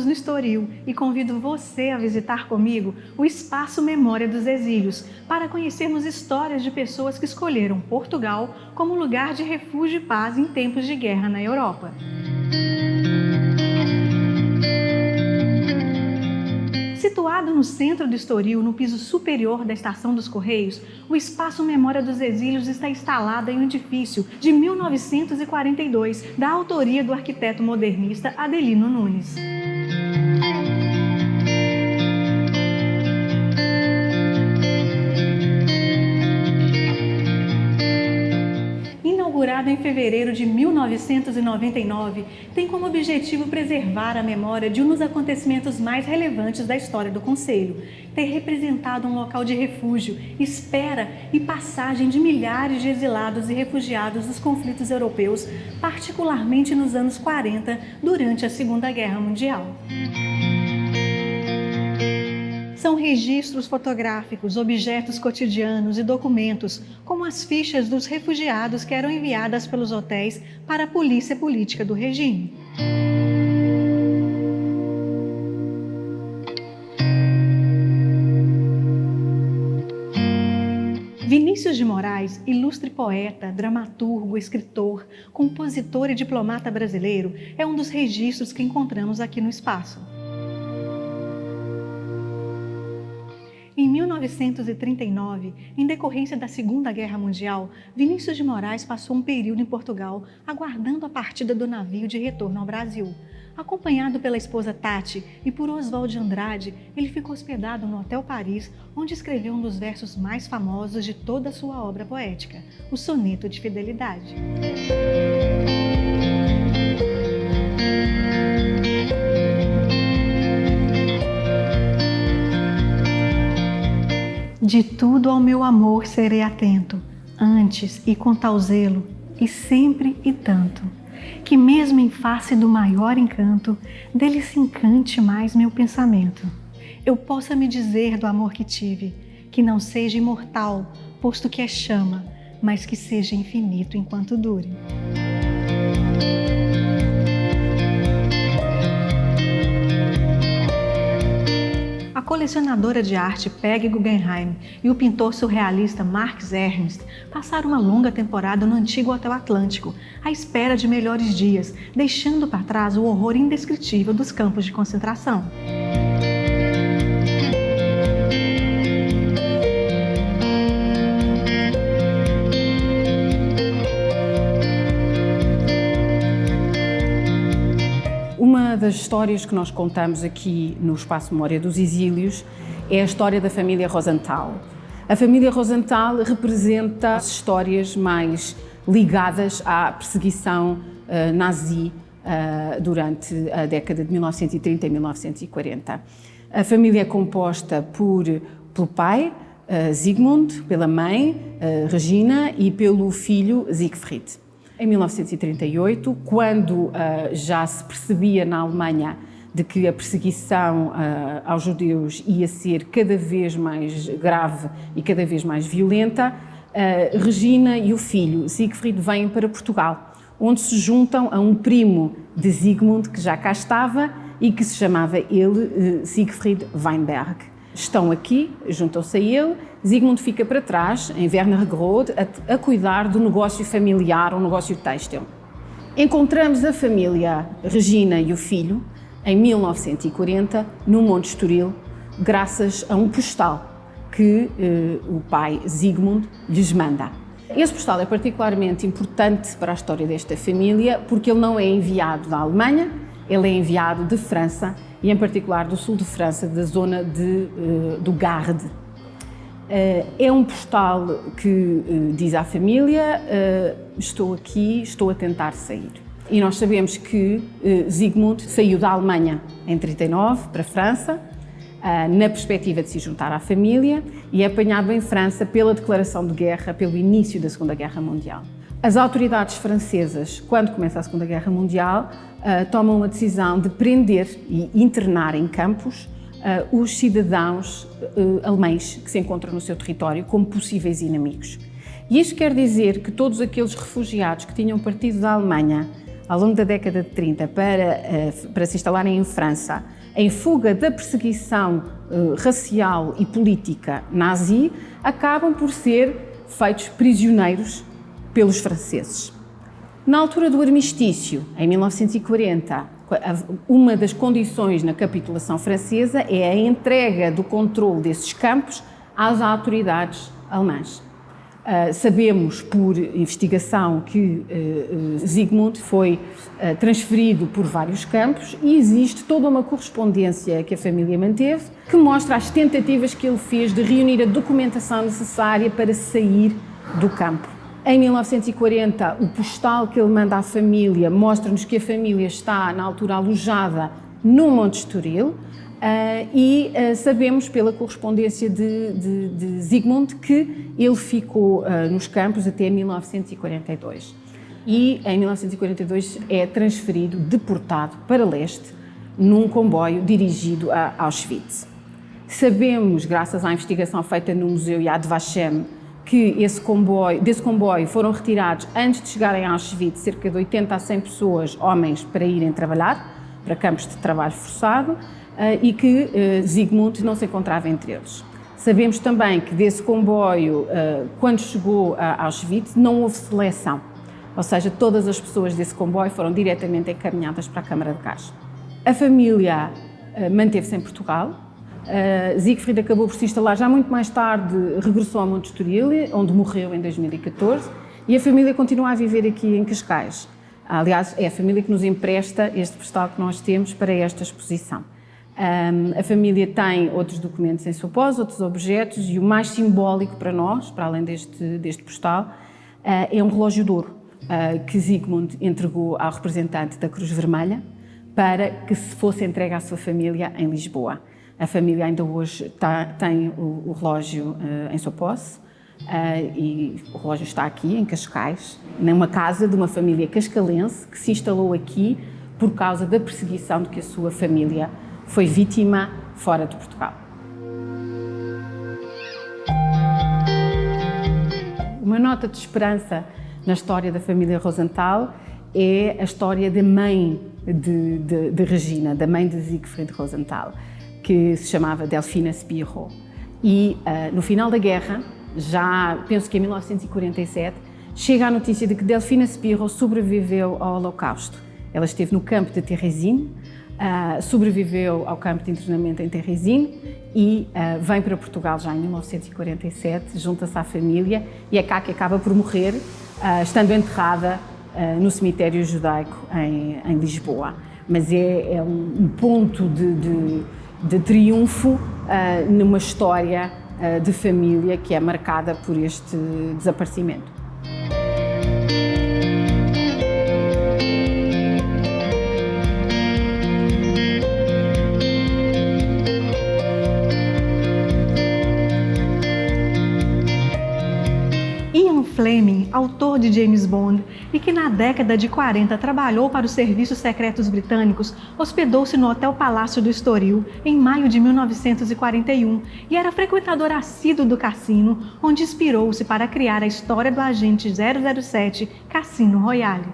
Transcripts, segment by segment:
no Estoril e convido você a visitar comigo o Espaço Memória dos Exílios para conhecermos histórias de pessoas que escolheram Portugal como lugar de refúgio e paz em tempos de guerra na Europa. Situado no centro do Estoril, no piso superior da Estação dos Correios, o Espaço Memória dos Exílios está instalado em um edifício de 1942, da autoria do arquiteto modernista Adelino Nunes. Inaugurado em fevereiro de 1999, tem como objetivo preservar a memória de um dos acontecimentos mais relevantes da história do Conselho, ter representado um local de refúgio, espera e passagem de milhares de exilados e refugiados dos conflitos europeus, particularmente nos anos 40, durante a Segunda Guerra Mundial. São registros fotográficos, objetos cotidianos e documentos, como as fichas dos refugiados que eram enviadas pelos hotéis para a polícia política do regime. Vinícius de Moraes, ilustre poeta, dramaturgo, escritor, compositor e diplomata brasileiro, é um dos registros que encontramos aqui no espaço. Em 1939, em decorrência da Segunda Guerra Mundial, Vinícius de Moraes passou um período em Portugal, aguardando a partida do navio de retorno ao Brasil. Acompanhado pela esposa Tati e por Oswald de Andrade, ele ficou hospedado no Hotel Paris, onde escreveu um dos versos mais famosos de toda a sua obra poética, o Soneto de Fidelidade. De tudo ao meu amor serei atento, antes e com tal zelo, e sempre e tanto, que mesmo em face do maior encanto, dele se encante mais meu pensamento. Eu possa me dizer do amor que tive, que não seja imortal, posto que é chama, mas que seja infinito enquanto dure. A colecionadora de arte Peggy Guggenheim e o pintor surrealista Marx Ernst passaram uma longa temporada no antigo Hotel Atlântico, à espera de melhores dias, deixando para trás o horror indescritível dos campos de concentração. Uma das histórias que nós contamos aqui no Espaço Memória dos Exílios é a história da família Rosenthal. A família Rosenthal representa as histórias mais ligadas à perseguição nazi durante a década de 1930 e 1940. A família é composta pelo pai, Zygmunt, pela mãe, Regina, e pelo filho, Siegfried. Em 1938, quando já se percebia na Alemanha de que a perseguição aos judeus ia ser cada vez mais grave e cada vez mais violenta, Regina e o filho Siegfried vêm para Portugal, onde se juntam a um primo de Zygmunt que já cá estava e que se chamava ele Siegfried Weinberg. Estão aqui, juntam-se a ele. Zygmunt fica para trás, em Wernigerode, a cuidar do negócio familiar, um negócio têxtil. Encontramos a família Regina e o filho, em 1940, no Monte Estoril, graças a um postal que o pai Zygmunt lhes manda. Esse postal é particularmente importante para a história desta família porque ele não é enviado da Alemanha, ele é enviado de França, e em particular do sul de França, da zona do Garde. É um postal que diz à família, estou aqui, estou a tentar sair. E nós sabemos que Zygmunt saiu da Alemanha em 1939 para a França, na perspectiva de se juntar à família, e é apanhado em França pela declaração de guerra, pelo início da Segunda Guerra Mundial. As autoridades francesas, quando começa a Segunda Guerra Mundial, tomam a decisão de prender e internar em campos os cidadãos alemães que se encontram no seu território como possíveis inimigos. E isto quer dizer que todos aqueles refugiados que tinham partido da Alemanha ao longo da década de 30 para se instalarem em França, em fuga da perseguição racial e política nazi, acabam por ser feitos prisioneiros pelos franceses. Na altura do armistício, em 1940, uma das condições na capitulação francesa é a entrega do controle desses campos às autoridades alemãs. Sabemos por investigação que Zygmunt foi transferido por vários campos e existe toda uma correspondência que a família manteve que mostra as tentativas que ele fez de reunir a documentação necessária para sair do campo. Em 1940, o postal que ele manda à família mostra-nos que a família está, na altura, alojada no Monte Estoril e sabemos pela correspondência de Zygmunt que ele ficou nos campos até 1942. E em 1942 é transferido, deportado para leste, num comboio dirigido a Auschwitz. Sabemos, graças à investigação feita no Museu Yad Vashem, que desse comboio foram retirados, antes de chegarem a Auschwitz, cerca de 80 a 100 pessoas, homens, para irem trabalhar, para campos de trabalho forçado, e que Zygmunt não se encontrava entre eles. Sabemos também que desse comboio, quando chegou a Auschwitz, não houve seleção, ou seja, todas as pessoas desse comboio foram diretamente encaminhadas para a Câmara de Gás. A família manteve-se em Portugal. Siegfried acabou por se instalar já muito mais tarde, regressou ao Monte Estoril, onde morreu em 2014, e a família continua a viver aqui em Cascais. Aliás, é a família que nos empresta este postal que nós temos para esta exposição. A família tem outros documentos em sua posse, outros objetos, e o mais simbólico para nós, para além deste postal, é um relógio de ouro que Zygmunt entregou ao representante da Cruz Vermelha para que se fosse entregue à sua família em Lisboa. A família ainda hoje tem o relógio em sua posse e o relógio está aqui, em Cascais, numa casa de uma família cascalense que se instalou aqui por causa da perseguição de que a sua família foi vítima fora de Portugal. Uma nota de esperança na história da família Rosenthal é a história da mãe de Regina, da mãe de Siegfried Rosenthal, que se chamava Delfina Spiro. E no final da guerra, já penso que em 1947, chega a notícia de que Delfina Spiro sobreviveu ao Holocausto. Ela esteve no campo de Terezín, sobreviveu ao campo de internamento em Terezín e vem para Portugal já em 1947, junta-se à família e é cá que acaba por morrer, estando enterrada no cemitério judaico em Lisboa. Mas é um ponto de triunfo numa história de família que é marcada por este desaparecimento. Ian Fleming, autor de James Bond e que na década de 40 trabalhou para os serviços secretos britânicos, hospedou-se no Hotel Palácio do Estoril em maio de 1941 e era frequentador assíduo do cassino, onde inspirou-se para criar a história do agente 007 Cassino Royale.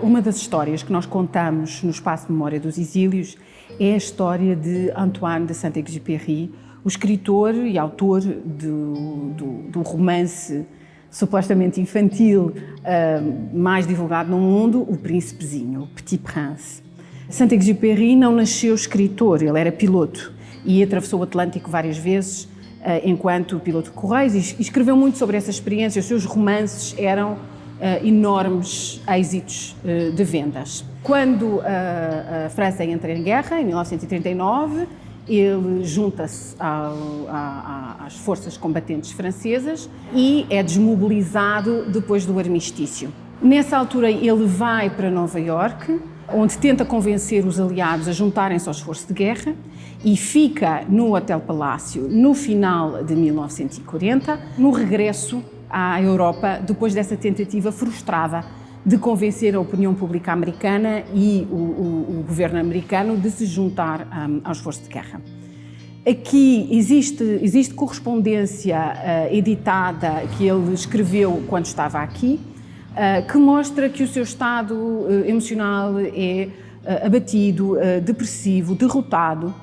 Uma das histórias que nós contamos no Espaço de Memória dos Exílios é a história de Antoine de Saint-Exupéry, o escritor e autor do romance supostamente infantil mais divulgado no mundo, O Príncipezinho, o Petit Prince. Saint-Exupéry não nasceu escritor, ele era piloto e atravessou o Atlântico várias vezes enquanto piloto de correios e escreveu muito sobre essa experiência. Os seus romances eram enormes êxitos de vendas. Quando a França entra em guerra, em 1939, ele junta-se às forças combatentes francesas e é desmobilizado depois do armistício. Nessa altura ele vai para Nova Iorque, onde tenta convencer os aliados a juntarem-se ao esforço de guerra e fica no Hotel Palácio no final de 1940, no regresso à Europa, depois dessa tentativa frustrada de convencer a opinião pública americana e o governo americano de se juntar ao esforço de guerra. Aqui existe correspondência editada que ele escreveu quando estava aqui, que mostra que o seu estado emocional é abatido, depressivo, derrotado.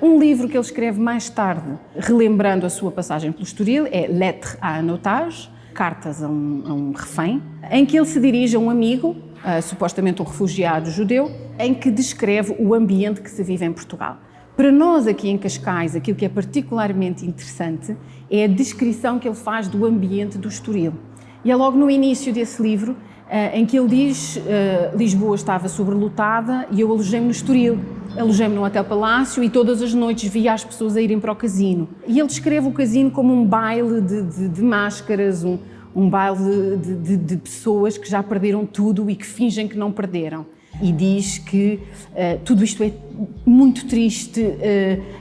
Um livro que ele escreve mais tarde, relembrando a sua passagem pelo Estoril, é Lettres à un otage, Cartas a um refém, em que ele se dirige a um amigo, supostamente um refugiado judeu, em que descreve o ambiente que se vive em Portugal. Para nós aqui em Cascais, aquilo que é particularmente interessante é a descrição que ele faz do ambiente do Estoril. E é logo no início desse livro em que ele diz Lisboa estava sobrelotada e eu alojei-me no Estoril. Alojei-me no Hotel Palácio e todas as noites via as pessoas a irem para o casino. E ele descreve o casino como um baile de máscaras, um baile de pessoas que já perderam tudo e que fingem que não perderam. E diz que tudo isto é muito triste,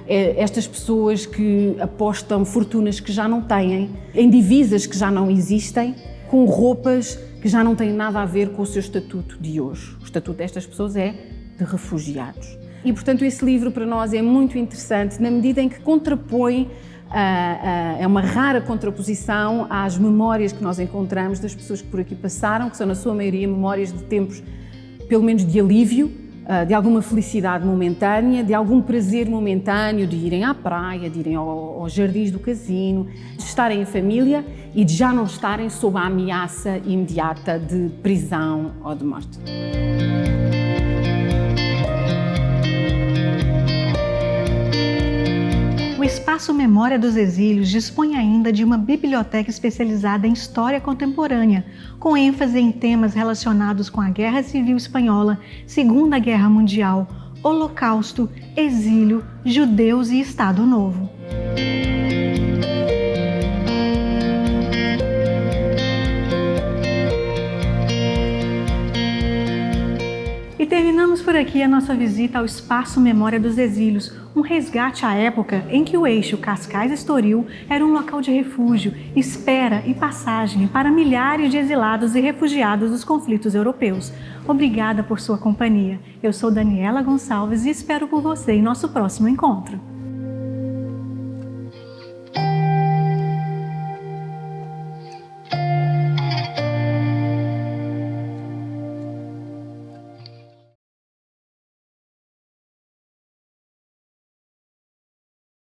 estas pessoas que apostam fortunas que já não têm, em divisas que já não existem, com roupas que já não têm nada a ver com o seu estatuto de hoje. O estatuto destas pessoas é de refugiados. E, portanto, esse livro para nós é muito interessante na medida em que contrapõe, é uma rara contraposição às memórias que nós encontramos das pessoas que por aqui passaram, que são, na sua maioria, memórias de tempos, pelo menos de alívio, de alguma felicidade momentânea, de algum prazer momentâneo, de irem à praia, de irem aos jardins do casino, de estarem em família e de já não estarem sob a ameaça imediata de prisão ou de morte. O Espaço Memória dos Exílios dispõe ainda de uma biblioteca especializada em história contemporânea, com ênfase em temas relacionados com a Guerra Civil Espanhola, Segunda Guerra Mundial, Holocausto, exílio, judeus e Estado Novo. E terminamos por aqui a nossa visita ao Espaço Memória dos Exílios, um resgate à época em que o eixo Cascais-Estoril era um local de refúgio, espera e passagem para milhares de exilados e refugiados dos conflitos europeus. Obrigada por sua companhia. Eu sou Daniela Gonçalves e espero por você em nosso próximo encontro.